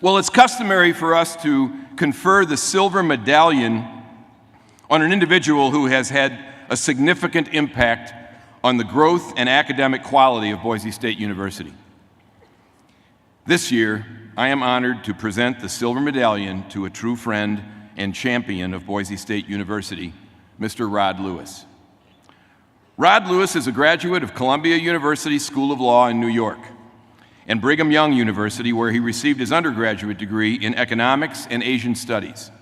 Well, it's customary for us to confer the Silver Medallion on an individual who has had a significant impact on the growth and academic quality of Boise State University. This year, I am honored to present the Silver Medallion to a true friend and champion of Boise State University, Mr. Rod Lewis. Rod Lewis is a graduate of Columbia University School of Law in New York and Brigham Young University, where he received his undergraduate degree in economics and Asian studies.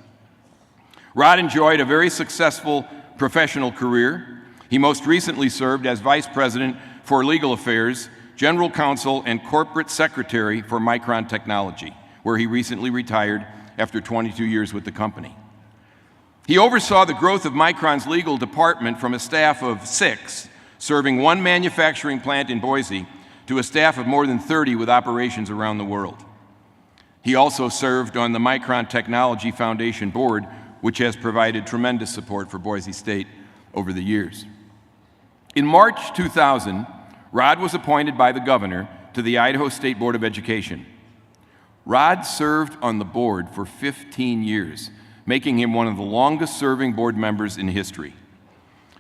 Rod enjoyed a very successful professional career. He most recently served as Vice President for Legal Affairs, General Counsel, and Corporate Secretary for Micron Technology, where he recently retired after 22 years with the company. He oversaw the growth of Micron's legal department from a staff of 6, serving 1 manufacturing plant in Boise, to a staff of more than 30 with operations around the world. He also served on the Micron Technology Foundation board, which has provided tremendous support for Boise State over the years. In March 2000, Rod was appointed by the governor to the Idaho State Board of Education. Rod served on the board for 15 years, making him one of the longest-serving board members in history.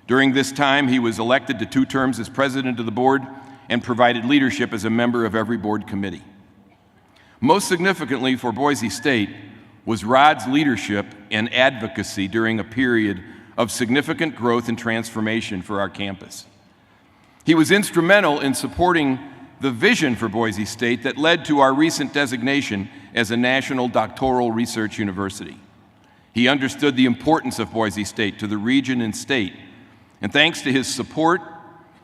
During this time, he was elected to 2 terms as president of the board and provided leadership as a member of every board committee. Most significantly for Boise State was Rod's leadership and advocacy during a period of significant growth and transformation for our campus. He was instrumental in supporting the vision for Boise State that led to our recent designation as a national doctoral research university. He understood the importance of Boise State to the region and state, and thanks to his support,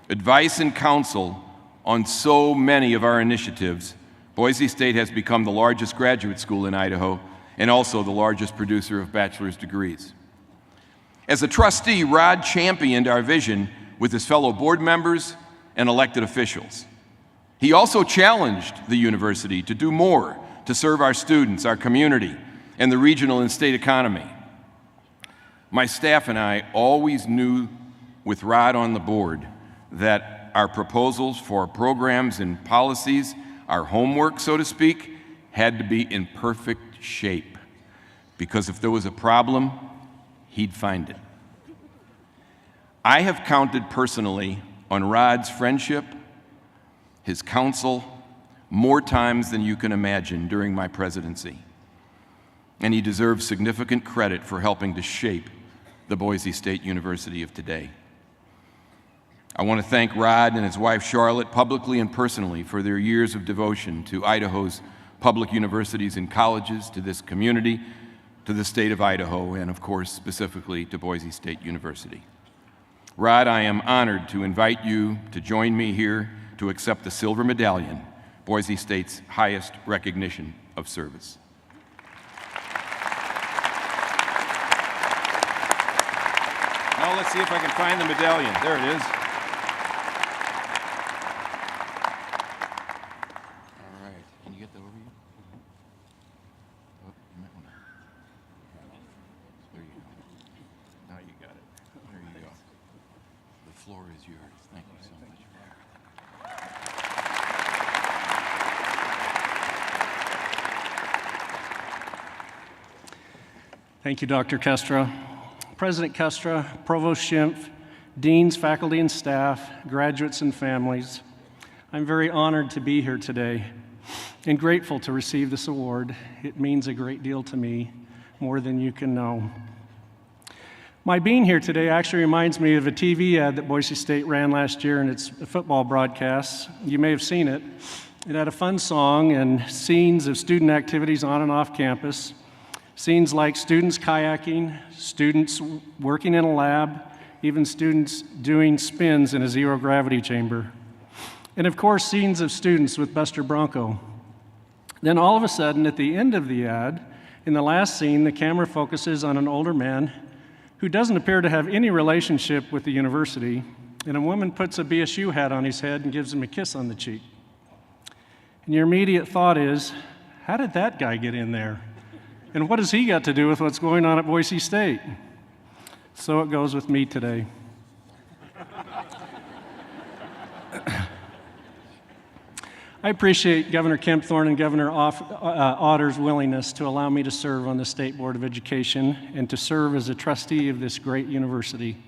advice, and counsel on so many of our initiatives, Boise State has become the largest graduate school in Idaho and also the largest producer of bachelor's degrees. As a trustee, Rod championed our vision with his fellow board members and elected officials. He also challenged the university to do more to serve our students, our community, and the regional and state economy. My staff and I always knew with Rod on the board that our proposals for programs and policies, our homework, so to speak, had to be in perfect shape, because if there was a problem, he'd find it. I have counted personally on Rod's friendship, his counsel, more times than you can imagine during my presidency, and he deserves significant credit for helping to shape the Boise State University of today. I want to thank Rod and his wife Charlotte publicly and personally for their years of devotion to Idaho's public universities and colleges, to this community, to the state of Idaho, and of course specifically to Boise State University. Rod, I am honored to invite you to join me here to accept the Silver Medallion, Boise State's highest recognition of service. Now let's see if I can find the medallion. There it is. The floor is yours. Thank you so much. Thank you, Dr. Kestra. President Kestra, Provost Schimpf, deans, faculty, and staff, graduates, and families, I'm very honored to be here today and grateful to receive this award. It means a great deal to me, more than you can know. My being here today actually reminds me of a TV ad that Boise State ran last year in its football broadcasts. You may have seen it. It had a fun song and scenes of student activities on and off campus. Scenes like students kayaking, students working in a lab, even students doing spins in a zero-gravity chamber. And of course, scenes of students with Buster Bronco. Then all of a sudden, at the end of the ad, in the last scene, the camera focuses on an older man who doesn't appear to have any relationship with the university, and a woman puts a BSU hat on his head and gives him a kiss on the cheek. And your immediate thought is, how did that guy get in there? And what has he got to do with what's going on at Boise State? So it goes with me today. I appreciate Governor Kempthorne and Governor Otter's willingness to allow me to serve on the State Board of Education and to serve as a trustee of this great university.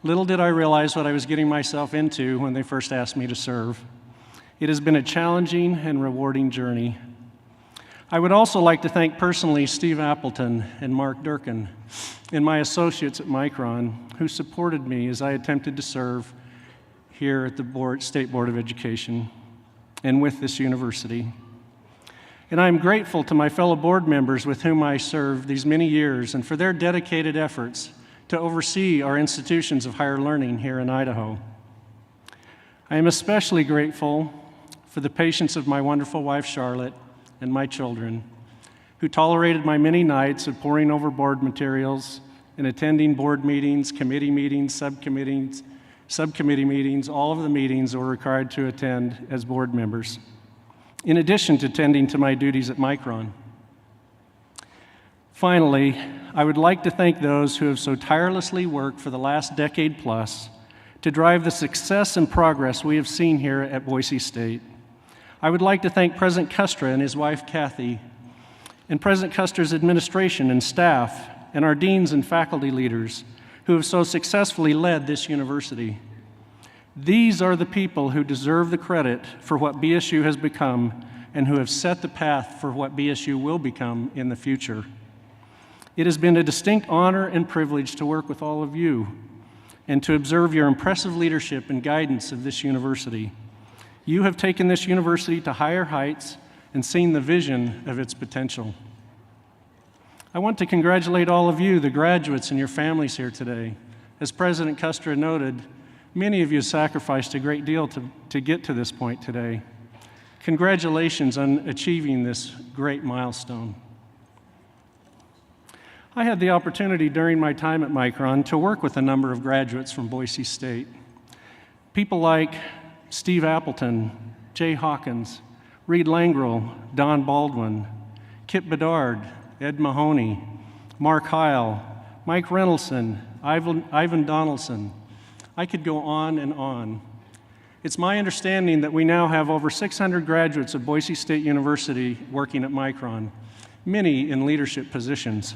Little did I realize what I was getting myself into when they first asked me to serve. It has been a challenging and rewarding journey. I would also like to thank personally Steve Appleton and Mark Durkin and my associates at Micron who supported me as I attempted to serve here at the State Board of Education and with this university. And I am grateful to my fellow board members with whom I served these many years and for their dedicated efforts to oversee our institutions of higher learning here in Idaho. I am especially grateful for the patience of my wonderful wife, Charlotte, and my children, who tolerated my many nights of poring over board materials and attending board meetings, committee meetings, subcommittee meetings, all of the meetings we're required to attend as board members, in addition to tending to my duties at Micron. Finally, I would like to thank those who have so tirelessly worked for the last decade plus to drive the success and progress we have seen here at Boise State. I would like to thank President Custra and his wife, Kathy, and President Custra's administration and staff, and our deans and faculty leaders who have so successfully led this university. These are the people who deserve the credit for what BSU has become and who have set the path for what BSU will become in the future. It has been a distinct honor and privilege to work with all of you and to observe your impressive leadership and guidance of this university. You have taken this university to higher heights and seen the vision of its potential. I want to congratulate all of you, the graduates and your families here today. As President Custra noted, many of you sacrificed a great deal to get to this point today. Congratulations on achieving this great milestone. I had the opportunity during my time at Micron to work with a number of graduates from Boise State. People like Steve Appleton, Jay Hawkins, Reed Langrel, Don Baldwin, Kip Bedard, Ed Mahoney, Mark Heil, Mike Reynoldson, Ivan Donaldson. I could go on and on. It's my understanding that we now have over 600 graduates of Boise State University working at Micron, many in leadership positions.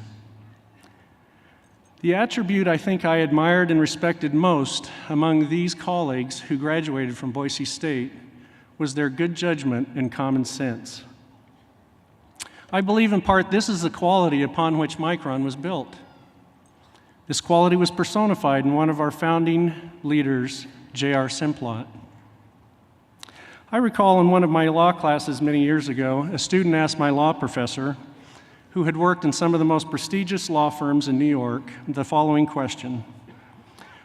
The attribute I think I admired and respected most among these colleagues who graduated from Boise State was their good judgment and common sense. I believe in part this is the quality upon which Micron was built. This quality was personified in one of our founding leaders, J.R. Simplot. I recall in one of my law classes many years ago, a student asked my law professor, who had worked in some of the most prestigious law firms in New York, the following question: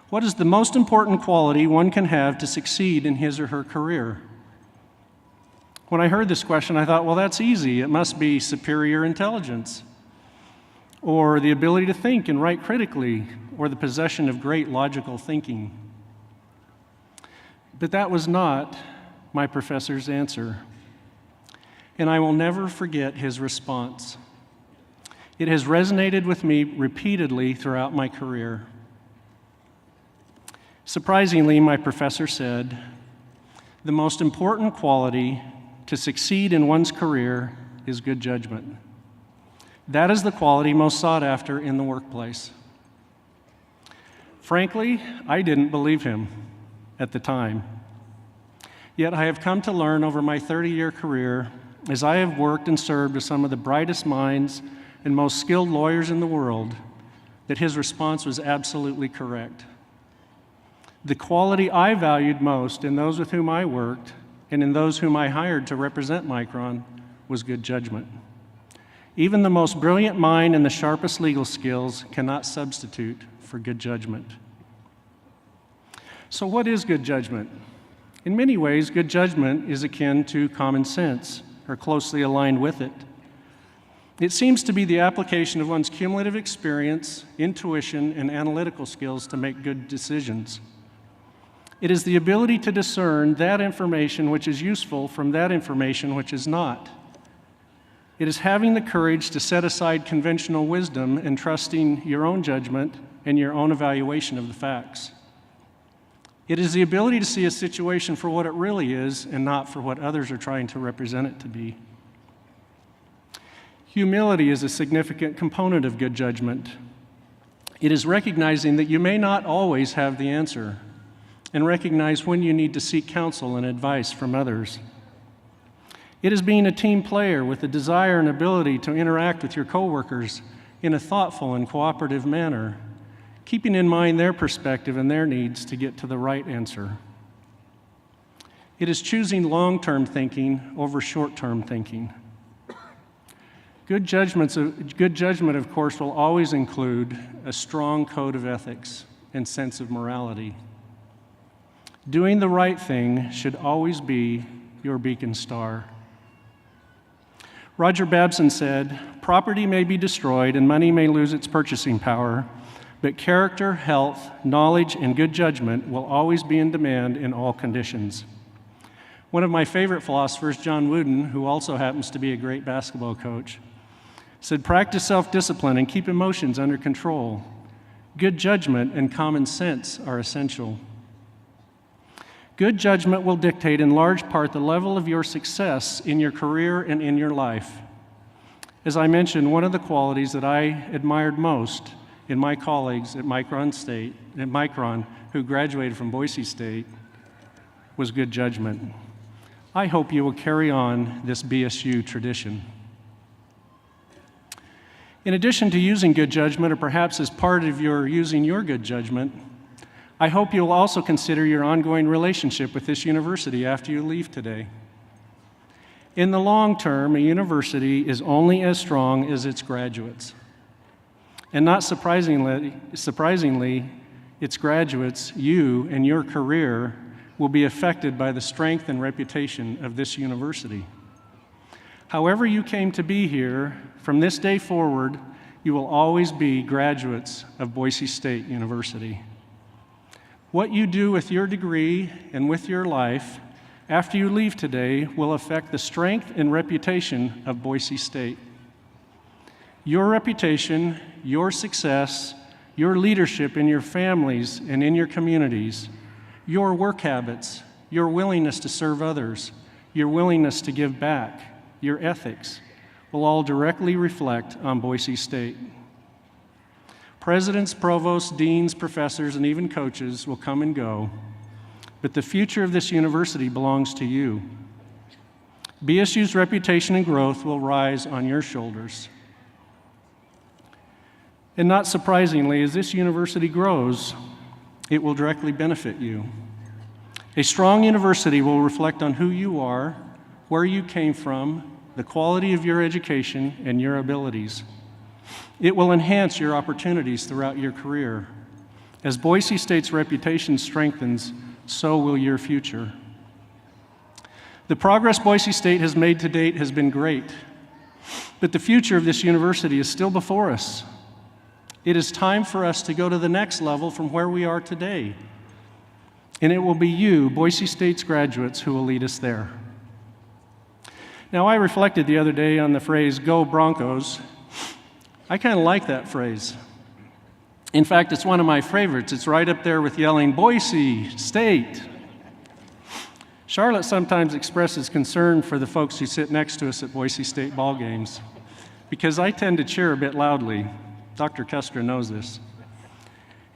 what is the most important quality one can have to succeed in his or her career? When I heard this question, I thought, well, that's easy. It must be superior intelligence, or the ability to think and write critically, or the possession of great logical thinking. But that was not my professor's answer, and I will never forget his response. It has resonated with me repeatedly throughout my career. Surprisingly, my professor said, the most important quality to succeed in one's career is good judgment. That is the quality most sought after in the workplace. Frankly, I didn't believe him at the time. Yet I have come to learn over my 30-year career, as I have worked and served with some of the brightest minds and most skilled lawyers in the world, that his response was absolutely correct. The quality I valued most in those with whom I worked and in those whom I hired to represent Micron was good judgment. Even the most brilliant mind and the sharpest legal skills cannot substitute for good judgment. So what is good judgment? In many ways, good judgment is akin to common sense, or closely aligned with it. It seems to be the application of one's cumulative experience, intuition, and analytical skills to make good decisions. It is the ability to discern that information which is useful from that information which is not. It is having the courage to set aside conventional wisdom and trusting your own judgment and your own evaluation of the facts. It is the ability to see a situation for what it really is and not for what others are trying to represent it to be. Humility is a significant component of good judgment. It is recognizing that you may not always have the answer, and recognize when you need to seek counsel and advice from others. It is being a team player with the desire and ability to interact with your coworkers in a thoughtful and cooperative manner, keeping in mind their perspective and their needs to get to the right answer. It is choosing long-term thinking over short-term thinking. Good judgment, of course, will always include a strong code of ethics and sense of morality. Doing the right thing should always be your beacon star. Roger Babson said, "Property may be destroyed and money may lose its purchasing power, but character, health, knowledge, and good judgment will always be in demand in all conditions." One of my favorite philosophers, John Wooden, who also happens to be a great basketball coach, said, "Practice self-discipline and keep emotions under control. Good judgment and common sense are essential." Good judgment will dictate in large part the level of your success in your career and in your life. As I mentioned, one of the qualities that I admired most in my colleagues at Micron, who graduated from Boise State, was good judgment. I hope you will carry on this BSU tradition. In addition to using good judgment, or perhaps as part of your using your good judgment, I hope you'll also consider your ongoing relationship with this university after you leave today. In the long term, a university is only as strong as its graduates. And not surprisingly, its graduates, you and your career, will be affected by the strength and reputation of this university. However you came to be here, from this day forward, you will always be graduates of Boise State University. What you do with your degree and with your life after you leave today will affect the strength and reputation of Boise State. Your reputation, your success, your leadership in your families and in your communities, your work habits, your willingness to serve others, your willingness to give back, your ethics, will all directly reflect on Boise State. Presidents, provosts, deans, professors, and even coaches will come and go, but the future of this university belongs to you. BSU's reputation and growth will rise on your shoulders. And not surprisingly, as this university grows, it will directly benefit you. A strong university will reflect on who you are, where you came from, the quality of your education, and your abilities. It will enhance your opportunities throughout your career. As Boise State's reputation strengthens, so will your future. The progress Boise State has made to date has been great, but the future of this university is still before us. It is time for us to go to the next level from where we are today, and it will be you, Boise State's graduates, who will lead us there. Now, I reflected the other day on the phrase, "Go Broncos." I kind of like that phrase. In fact, it's one of my favorites. It's right up there with yelling, "Boise State." Charlotte sometimes expresses concern for the folks who sit next to us at Boise State ball games, because I tend to cheer a bit loudly. Dr. Kestra knows this.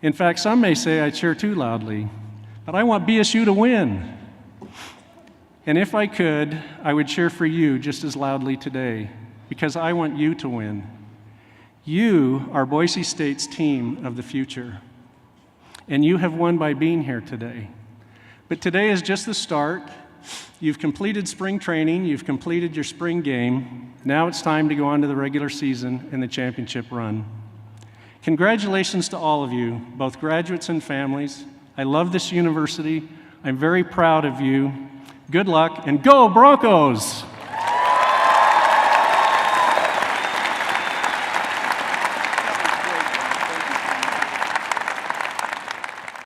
In fact, some may say I cheer too loudly, but I want BSU to win. And if I could, I would cheer for you just as loudly today, because I want you to win. You are Boise State's team of the future, and you have won by being here today. But today is just the start. You've completed spring training, you've completed your spring game. Now it's time to go on to the regular season and the championship run. Congratulations to all of you, both graduates and families. I love this university. I'm very proud of you. Good luck, and go Broncos!